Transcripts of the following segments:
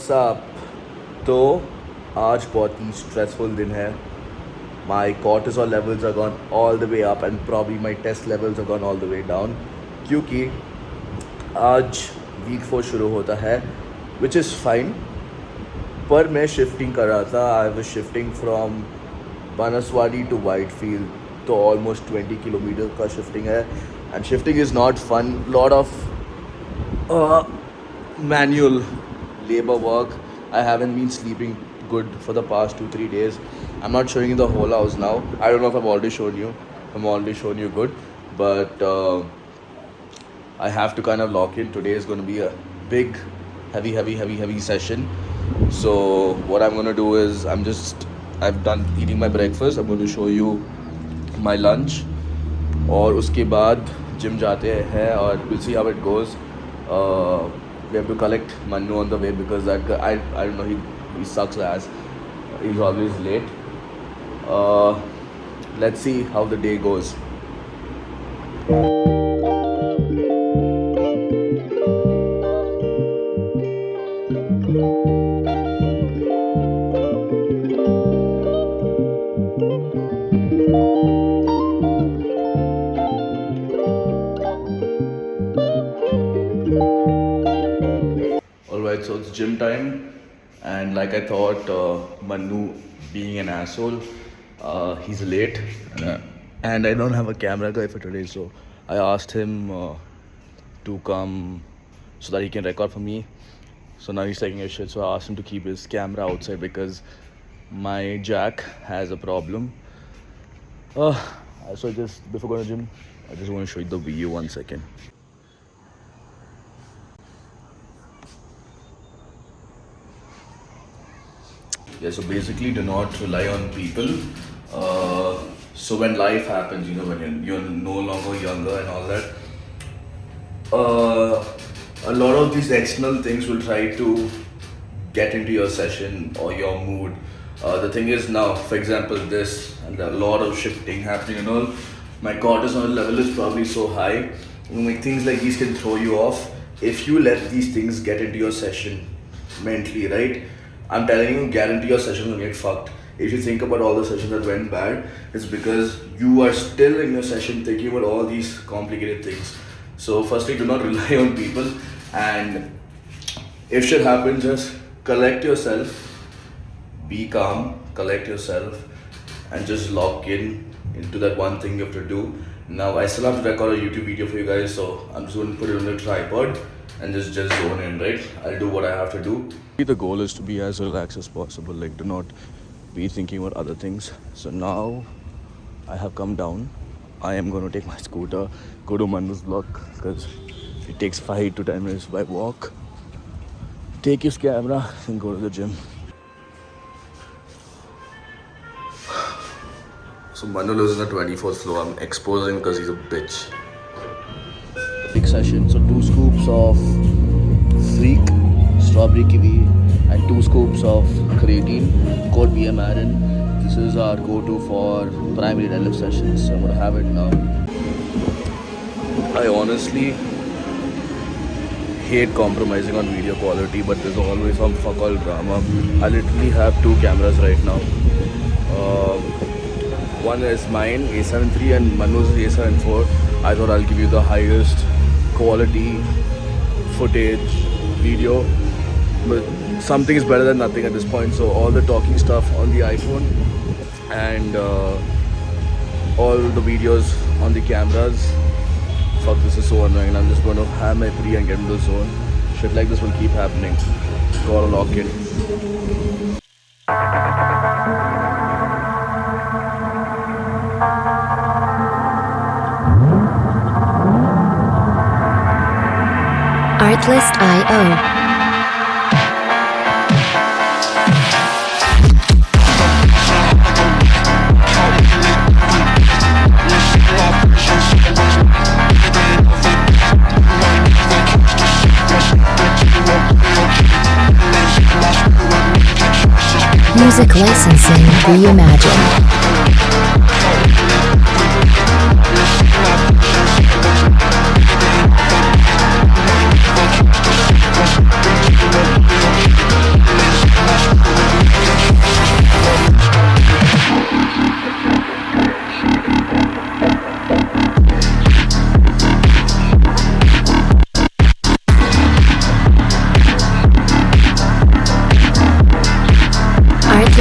What's up? तो आज बहुत ही स्ट्रेसफुल दिन है. My cortisol levels are gone all the way up and probably my test levels are gone all the way down क्योंकि आज week 4 शुरू होता है, which is fine. पर मैं शिफ्टिंग कर रहा था. I was shifting from Banaswadi to Whitefield, तो almost 20 किलोमीटर का शिफ्टिंग है. And shifting is not fun. Lot of manual labor work. I haven't been sleeping good for the past 2-3 days. I'm not showing you the whole house now. I don't know if I've already shown you. I'm already shown you good, but I have to kind of lock in. Today is going to be a big, heavy session. So what I'm going to do is I've done eating my breakfast. I'm going to show you my lunch. और उसके बाद gym जाते हैं और we'll see how it goes. We have to collect Manu on the way because that guy, I don't know, he sucks ass. He's always late. Let's see how the day goes. Alright, so it's gym time, and like I thought, Manu being an asshole, he's late, and I don't have a camera guy for today, so I asked him to come so that he can record for me. So now he's taking a shit, so I asked him to keep his camera outside because my jack has a problem. So just before going to gym, I just want to show you the view 1 second. Yeah, so basically do not rely on people. So when life happens, when you're no longer younger and all that, a lot of these external things will try to get into your session or your mood. The thing is now, for example, this and a lot of shifting happening and all, my cortisol level is probably so high. Things like these can throw you off if you let these things get into your session mentally, right? I'm telling you, guarantee your session will get fucked. If you think about all the sessions that went bad, it's because you are still in your session thinking about all these complicated things. So firstly, do not rely on people, and if shit happens, just collect yourself, be calm, collect yourself, and just lock into that one thing you have to do. Now I still have to record a YouTube video for you guys, so I'm just going to put it on the tripod and just zone in, right? I'll do what I have to do. The goal is to be as relaxed as possible, like do not be thinking about other things. So now I have come down. I am going to take my scooter, go to Manu's block because it takes 5 to 10 minutes by walk. Take his camera and go to the gym. So Manu lives in the 24th floor. I'm exposing because he's a bitch. Big session. So 2 scoops of Freak strawberry kiwi and 2 scoops of creatine, code BMRN. This is our go-to for primary deadlift sessions. So I'm going to have it now. I honestly hate compromising on video quality, but there's always some fuck all drama. I literally have 2 cameras right now. One is mine, A7 III, and Manu's A7 IV. I thought I'll give you the highest quality footage video, but something is better than nothing at this point. So all the talking stuff on the iPhone and all the videos on the cameras. Fuck, this is so annoying. I'm just going to have my pre and get into the zone. Shit like this will keep happening. Gotta lock in. Artlist.io. Music licensing reimagined.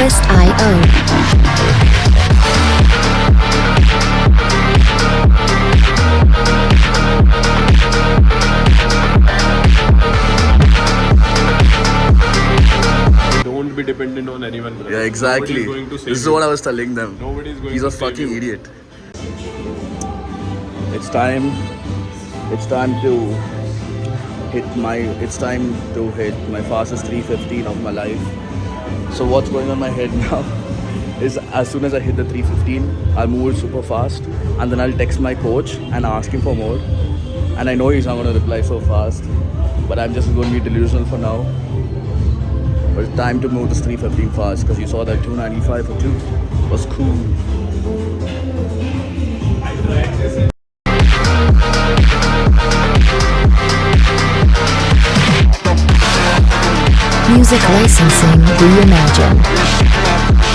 iTwist.io. Don't be dependent on anyone. Brother. Yeah, exactly. Nobody is going to save This is you. what I was telling them. Nobody is going He's to a save fucking you. idiot. It's time. It's time to hit my fastest 315 of my life. So what's going on in my head now is as soon as I hit the 315, I'll move it super fast and then I'll text my coach and ask him for more. And I know he's not going to reply so fast, but I'm just going to be delusional for now. But it's time to move this 315 fast because you saw that 295 for 2 was cool. Music licensing reimagined.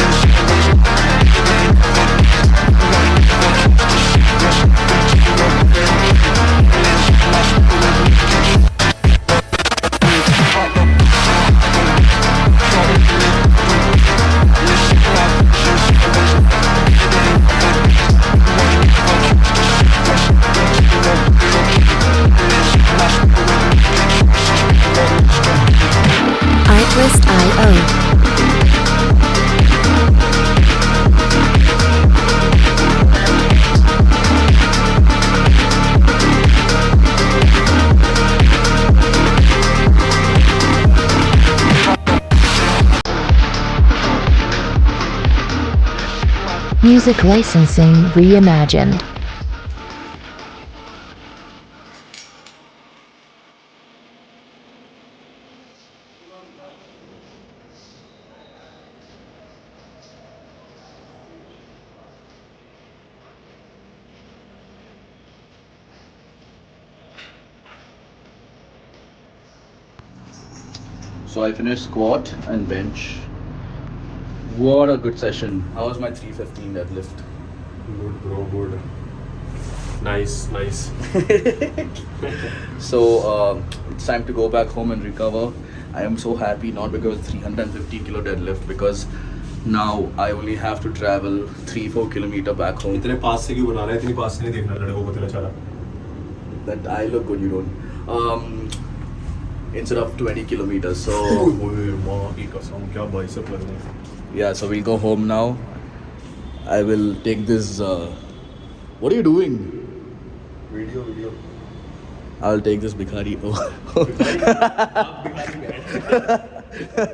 iTwist.io. Music licensing reimagined. So I finished squat and bench. What a good session. How was my 315 deadlift? Good, bro. Good. Nice, nice. So it's time to go back home and recover. I am so happy, not because 350 kilo deadlift, because now I only have to travel 3-4 kilometer back home. इतने पास से क्यों बना रहा है? इतनी पास से नहीं देखना लड़कों को तेरा चला. That I look good, you don't. Instead of 20 kilometers. So ओए माँ की कसम क्या बाइसेप लग रहे हैं. yeah, so we'll go home now. I will take this. What are you doing? Video. I'll take this Bhikhari. Oh. आप दिखा रही है.